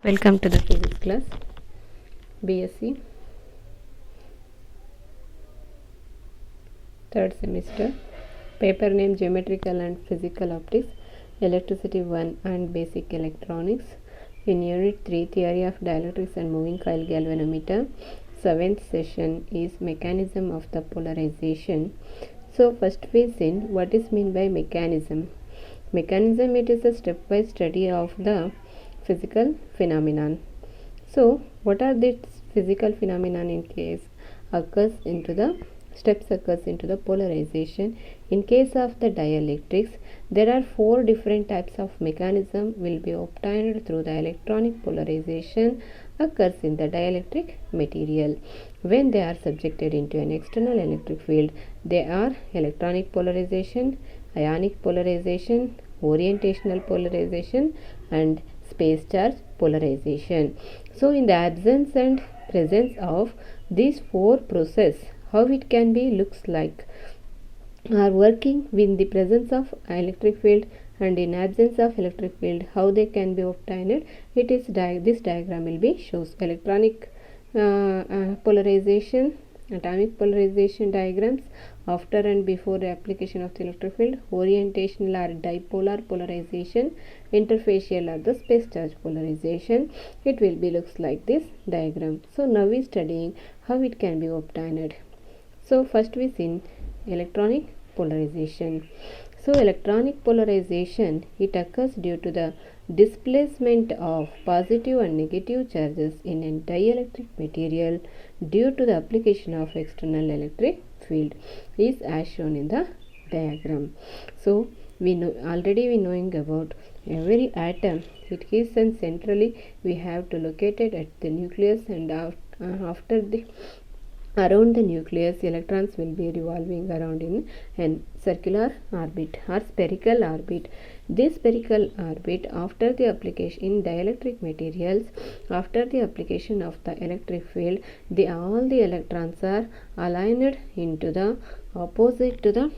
Welcome to the physics class, BSc, third semester. Paper name Geometrical and Physical Optics, Electricity 1 and Basic Electronics. In Unit 3, Theory of Dielectrics and Moving Coil Galvanometer. 7th session is Mechanism of the Polarization. So first we see what is meant by mechanism. Mechanism, it is a stepwise study of the physical phenomenon. So what are these physical phenomenon in case occurs into the polarization? In case of the dielectrics, there are 4 different types of mechanism will be obtained through the electronic polarization occurs in the dielectric material. When they are subjected into an external electric field, they are electronic polarization, ionic polarization, orientational polarization and space charge polarization. So in the absence and presence of these 4 processes, how it can be looks like are working with the presence of electric field and in absence of electric field, how they can be obtained. It is this diagram will be shows electronic polarization, atomic polarization diagrams after and before the application of the electric field, orientational or dipolar polarization, interfacial or the space charge polarization. It will be looks like this diagram. So now we studying how it can be obtained. So first we see electronic polarization. So electronic polarization, it occurs due to the displacement of positive and negative charges in a dielectric material due to the application of external electric field is as shown in the diagram. So we knowing about every atom. It is and centrally we have to locate it at the nucleus, and after the around the nucleus, electrons will be revolving around in a circular orbit or spherical orbit. This spherical orbit, after the application in dielectric materials, after the application of the electric field, all the electrons are aligned into the opposite to the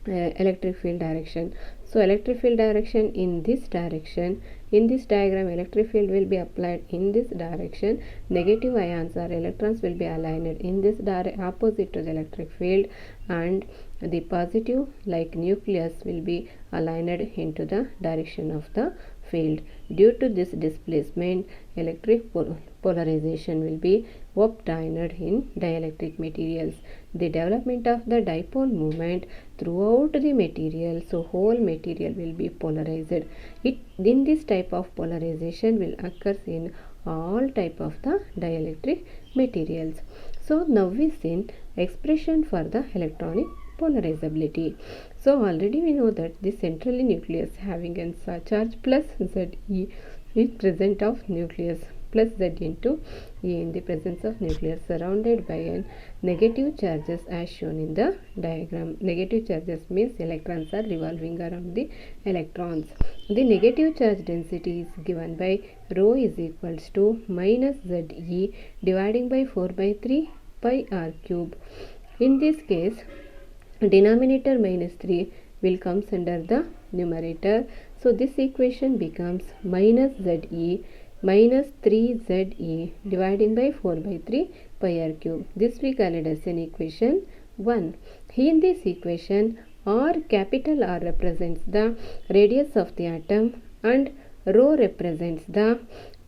electric field direction. So electric field direction in this direction. In this diagram, electric field will be applied in this direction. Negative ions or electrons will be aligned in this opposite to the electric field, and the positive like nucleus will be aligned into the direction of the field. Due to this displacement, electric polarization will be obtained in dielectric materials. The development of the dipole moment throughout the material, so whole material will be polarized. In this type of polarization will occur in all type of the dielectric materials. So now we see expression for the electronic polarizability. So already we know that the central nucleus having a charge plus Ze is present of nucleus plus Z into E in the presence of nucleus surrounded by a negative charges as shown in the diagram. Negative charges means electrons are revolving around the electrons. The negative charge density is given by rho is equals to minus Ze dividing by 4 by 3 pi r cube. In this case, denominator minus 3 will comes under the numerator. So this equation becomes minus Ze minus 3Ze dividing by 4 by 3 pi r cube. This we call it as an equation 1. In this equation, R capital R represents the radius of the atom and rho represents the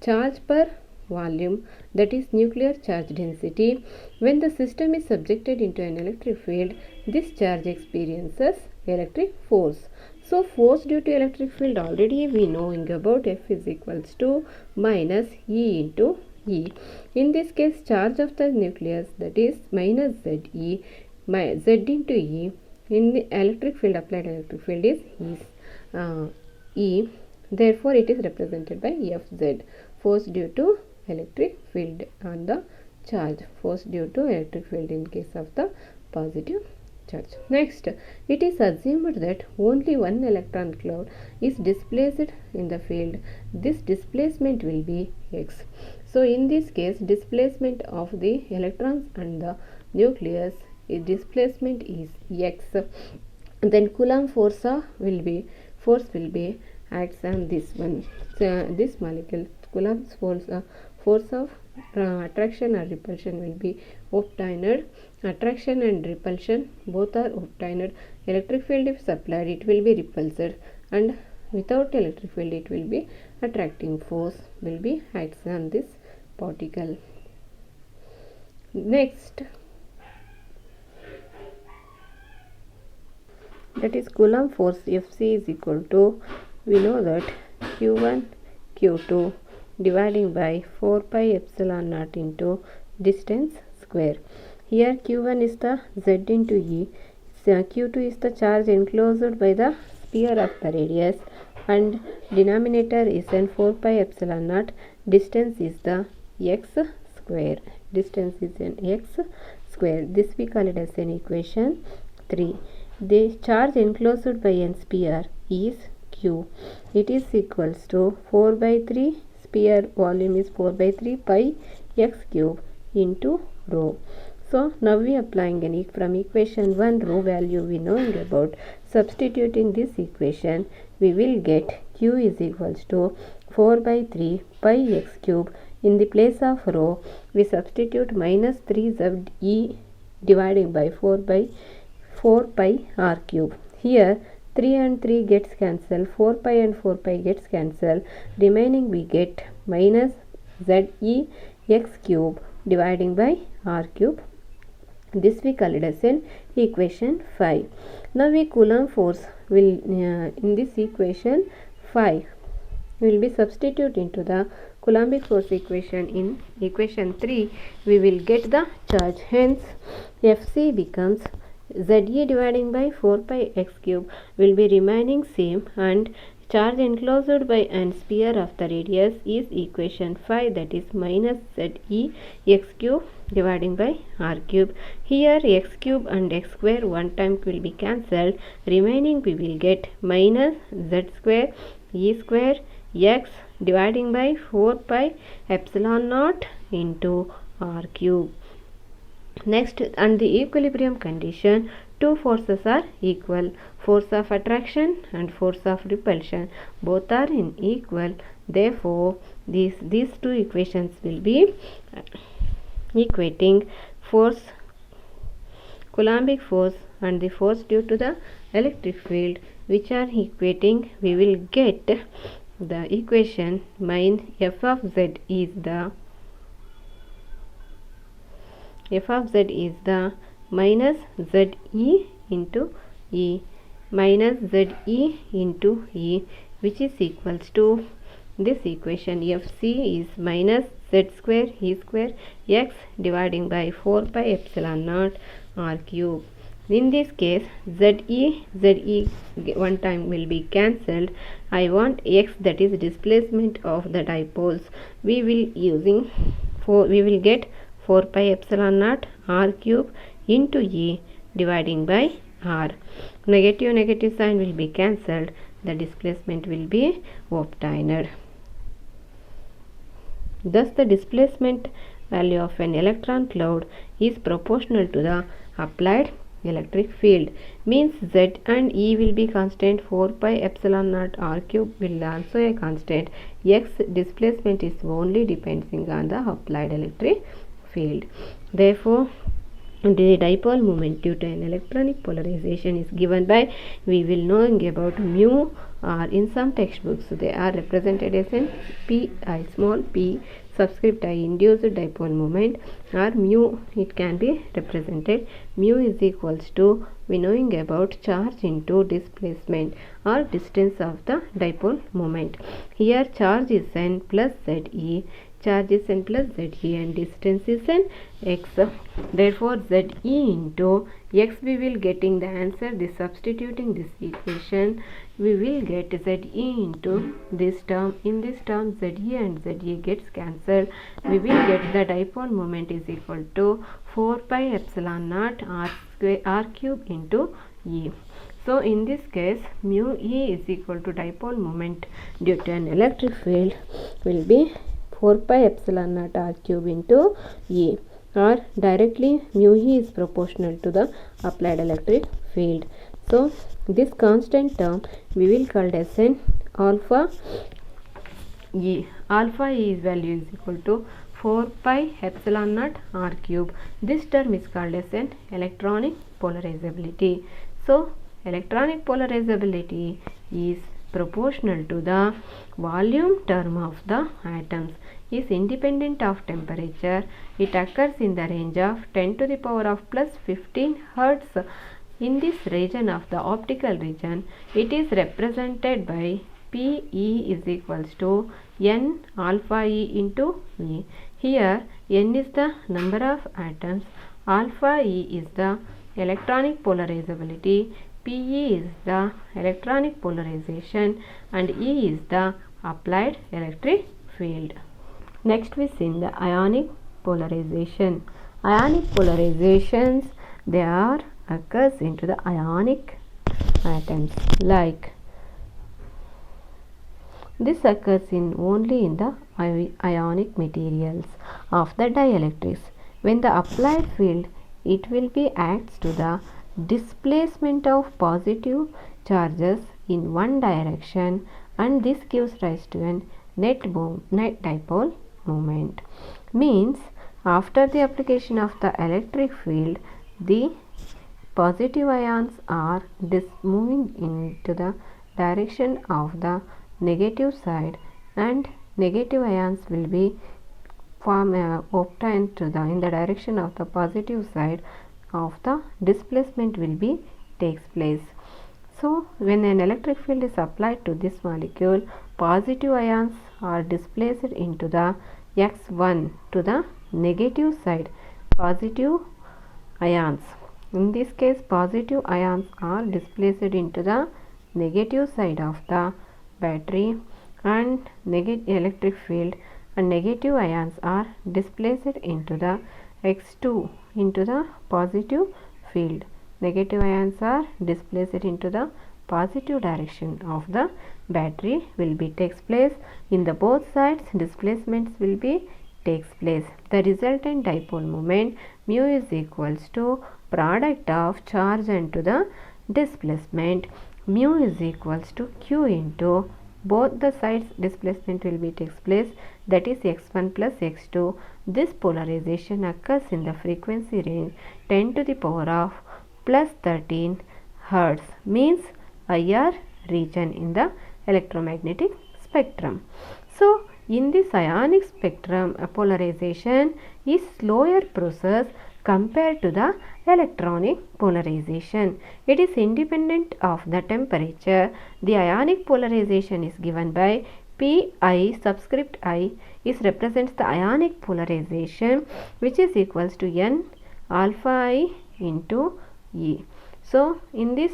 charge per volume, that is nuclear charge density. When the system is subjected into an electric field, this charge experiences electric force. So force due to electric field, already we knowing about F is equals to minus E into E. In this case, charge of the nucleus, that is minus Ze, Z into E. In the electric field, applied electric field is E. Therefore, it is represented by Fz, force due to electric field on the charge, force due to electric field in case of the positive charge. Next, it is assumed that only one electron cloud is displaced in the field. This displacement will be x. So in this case, displacement of the electrons and the nucleus, displacement is x. Then Coulomb force will be acts on this one. So this molecule Coulomb's force of attraction or repulsion will be obtained. Attraction and repulsion both are obtained. Electric field if supplied, it will be repulsed, and without electric field it will be attracting force will be acts on this particle. Next, that is Coulomb force Fc is equal to, we know that Q1 Q2 dividing by 4 pi epsilon naught into distance square. Here Q1 is the Z into E, Q2 is the charge enclosed by the sphere of the radius, and denominator is an 4 pi epsilon naught. Distance is the x square. Distance is an x square. This we call it as an equation 3. The charge enclosed by an sphere is Q. It is equals to 4 by 3, sphere volume is 4 by 3 pi x cube into rho. So now we applying from equation 1 rho value we knowing about. Substituting this equation, we will get Q is equals to 4 by 3 pi x cube. In the place of rho, we substitute minus 3 z e dividing by 4 pi r cube. Here 3 and 3 gets cancelled, 4 pi and 4 pi gets cancelled. Remaining we get minus z e x cube dividing by r cube. This we call it as an equation 5. Now we Coulomb force will in this equation 5 will be substitute into the Coulombic force equation. In equation 3 we will get the charge, hence Fc becomes Ze dividing by 4 pi x cube will be remaining same, and charge enclosed by an sphere of the radius is equation 5, that is minus Ze x cube dividing by r cube. Here x cube and x square one time will be cancelled. Remaining we will get minus z square e square x dividing by 4 pi epsilon naught into r cube. Next, and the equilibrium condition, two forces are equal, force of attraction and force of repulsion, both are in equal. Therefore these two equations will be equating force, Coulombic force and the force due to the electric field, which are equating. We will get the equation f of z is the minus Ze into E minus Ze into E, which is equals to this equation. Fc is minus z square e square x dividing by 4 pi epsilon naught r cube. In this case Ze one time will be cancelled. I want x, that is displacement of the dipoles. We will get 4 pi epsilon naught r cube into E dividing by r. Negative sign will be cancelled. The displacement will be obtained. Thus the displacement value of an electron cloud is proportional to the applied electric field. Means Z and E will be constant, 4 pi epsilon naught r cube will also a constant. X displacement is only depending on the applied electric field. Therefore the dipole moment due to an electronic polarization is given by, we will knowing about mu, or in some textbooks they are represented as an p I small p subscript I induced dipole moment, or mu it can be represented. Mu is equals to, we knowing about charge into displacement or distance of the dipole moment. Here charge is n plus Ze, charge is n plus Ze and distance is n x. Therefore Ze into x we will getting the answer. This substituting this equation we will get Ze into this term. In this term Ze and Ze gets cancelled. We will get the dipole moment is equal to 4 pi epsilon naught r cube into E. So in this case mu E is equal to dipole moment due to an electric field will be 4 pi epsilon naught r cube into E, or directly mu E is proportional to the applied electric field. So this constant term we will call as an alpha E, alpha E value is equal to 4 pi epsilon naught r cube. This term is called as an electronic polarizability. So electronic polarizability is proportional to the volume term of the atoms, is independent of temperature. It occurs in the range of 10 to the power of plus 15 Hertz. In this region of the optical region, it is represented by PE is equals to N alpha E into E. Here N is the number of atoms, alpha E is the electronic polarizability, PE is the electronic polarization, and E is the applied electric field. Next we see the ionic polarization. Ionic polarizations, they are occurs into the ionic atoms, like this occurs only in the ionic materials of the dielectrics. When the applied field, it will be acts to the displacement of positive charges in one direction, and this gives rise to a net dipole moment. Means after the application of the electric field, the positive ions are moving into the direction of the negative side, and negative ions will be obtained in the direction of the positive side of the displacement will be takes place. So when an electric field is applied to this molecule, positive ions are displaced into the x1 to the negative side. Positive ions, in this case positive ions are displaced into the negative side of the battery and electric field, and negative ions are displaced into the x2 into the positive field. Negative ions are displaced into the positive direction of the battery will be takes place. In the both sides, displacements will be takes place. The resultant dipole moment mu is equals to product of charge into the displacement. Mu is equals to q into both the sides displacement will be takes place, that is x1 plus x2. This polarization occurs in the frequency range 10 to the power of plus 13 Hertz, means IR region in the electromagnetic spectrum. So in this ionic spectrum, polarization is slower process compared to the electronic polarization. It is independent of the temperature. The ionic polarization is given by Pi subscript I is represents the ionic polarization, which is equals to N alpha I into E. So in this,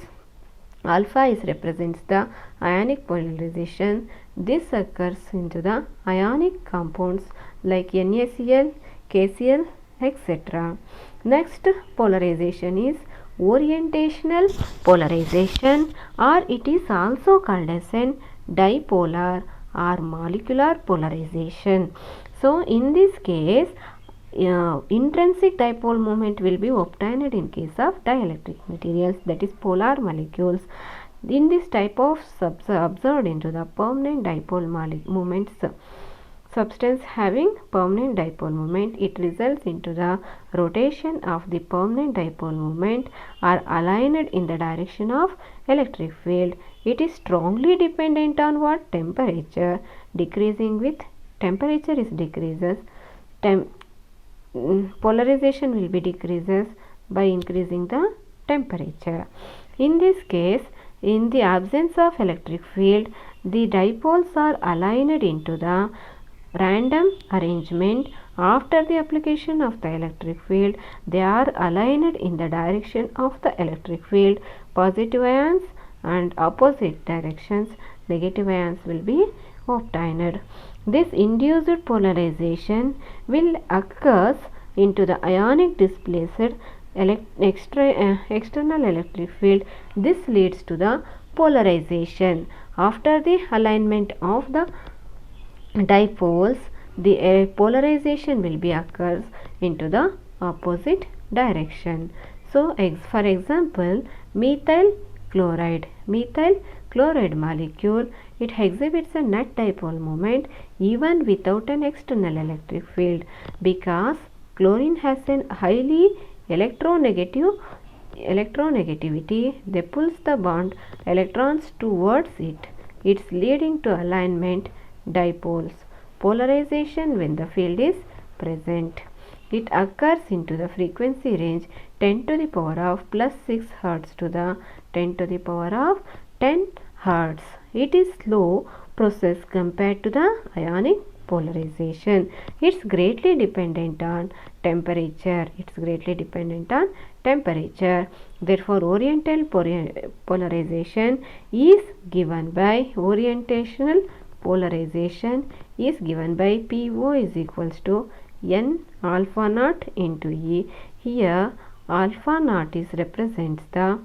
alpha is represents the ionic polarization. This occurs into the ionic compounds like NaCl, KCl, etc. Next polarization is orientational polarization, or it is also called as an dipolar or molecular polarization. So in this case, intrinsic dipole moment will be obtained in case of dielectric materials, that is polar molecules. In this type of observed into the permanent dipole moments, substance having permanent dipole moment, it results into the rotation of the permanent dipole moment are aligned in the direction of electric field. It is strongly dependent on what? Temperature. Decreasing with temperature is decreases, polarization will be decreases by increasing the temperature. In this case, in the absence of electric field, the dipoles are aligned into the random arrangement. After the application of the electric field, they are aligned in the direction of the electric field. Positive ions and opposite directions, negative ions will be obtained. This induced polarization will occurs into the ionic displaced external electric field. This leads to the polarization. After the alignment of the dipoles, the polarization will be occurs into the opposite direction. So for example, methyl chloride chloride molecule, it exhibits a net dipole moment even without an external electric field, because chlorine has a highly electronegativity. They pulls the bond electrons towards it. It's leading to alignment dipoles. Polarization when the field is present. It occurs into the frequency range 10 to the power of plus 6 Hz to the 10 to the power of 10 Hz. It is slow process compared to the ionic polarization. It's greatly dependent on temperature. Therefore, oriental polarization is given by orientational polarization is given by PO is equals to N alpha naught into E. Here alpha naught is represents the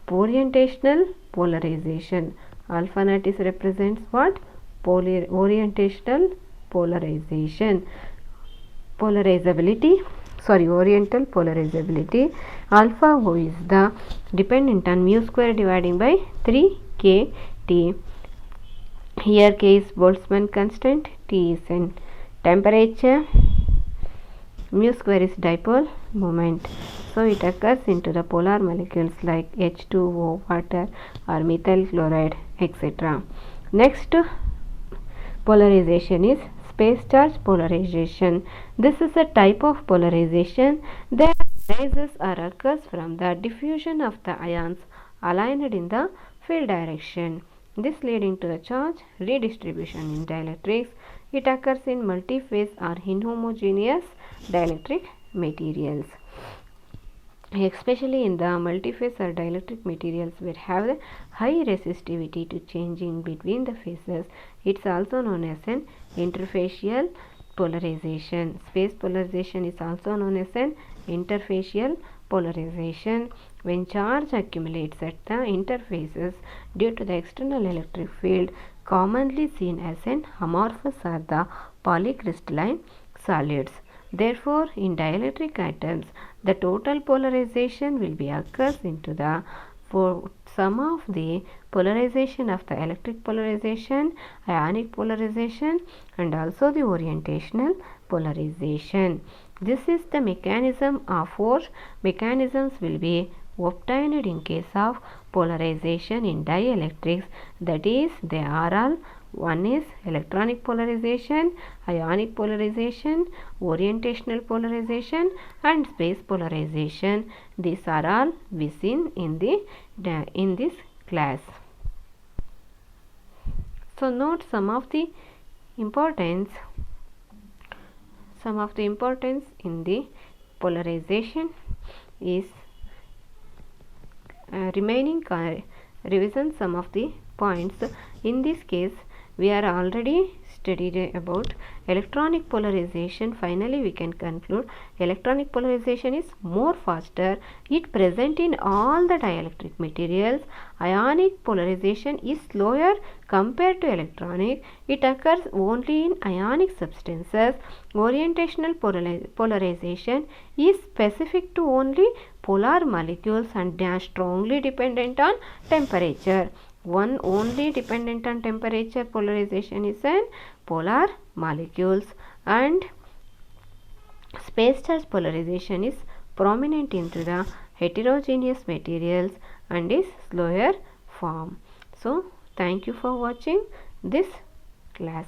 orientational polarization. Alpha naught is represents what? Orientational polarization. Oriental polarizability. Alpha O is the dependent on mu square dividing by 3 kT. Here K is Boltzmann constant, T is in temperature, mu square is dipole moment. So it occurs into the polar molecules like H2O, water or methyl chloride, etc. Next polarization is space charge polarization. This is a type of polarization that arises or occurs from the diffusion of the ions aligned in the field direction. This leading to the charge redistribution in dielectrics. It occurs in multiphase or inhomogeneous dielectric materials. Especially in the multiphase or dielectric materials which have the high resistivity to changing between the phases. It's also known as an interfacial polarization. Space polarization is also known as an interfacial polarization. When charge accumulates at the interfaces due to the external electric field, commonly seen as an amorphous or the polycrystalline solids. Therefore, in dielectric atoms, the total polarization will be occurs into the for sum of the polarization of the electric polarization, ionic polarization, and also the orientational polarization. This is the mechanism of 4 mechanisms will be obtained in case of polarization in dielectrics. That is, they are all: one is electronic polarization, ionic polarization, orientational polarization, and space polarization. These are all we seen in this class. So note some of the importance in the polarization is remaining revision some of the points. In this case, we are already studied about electronic polarization. Finally, we can conclude electronic polarization is more faster. It present in all the dielectric materials. Ionic polarization is slower compared to electronic. It occurs only in ionic substances. Orientational polarization is specific to only polar molecules and they are strongly dependent on temperature. One only dependent on temperature polarization is in polar molecules, and space charge polarization is prominent into the heterogeneous materials and is slower form. So, thank you for watching this class.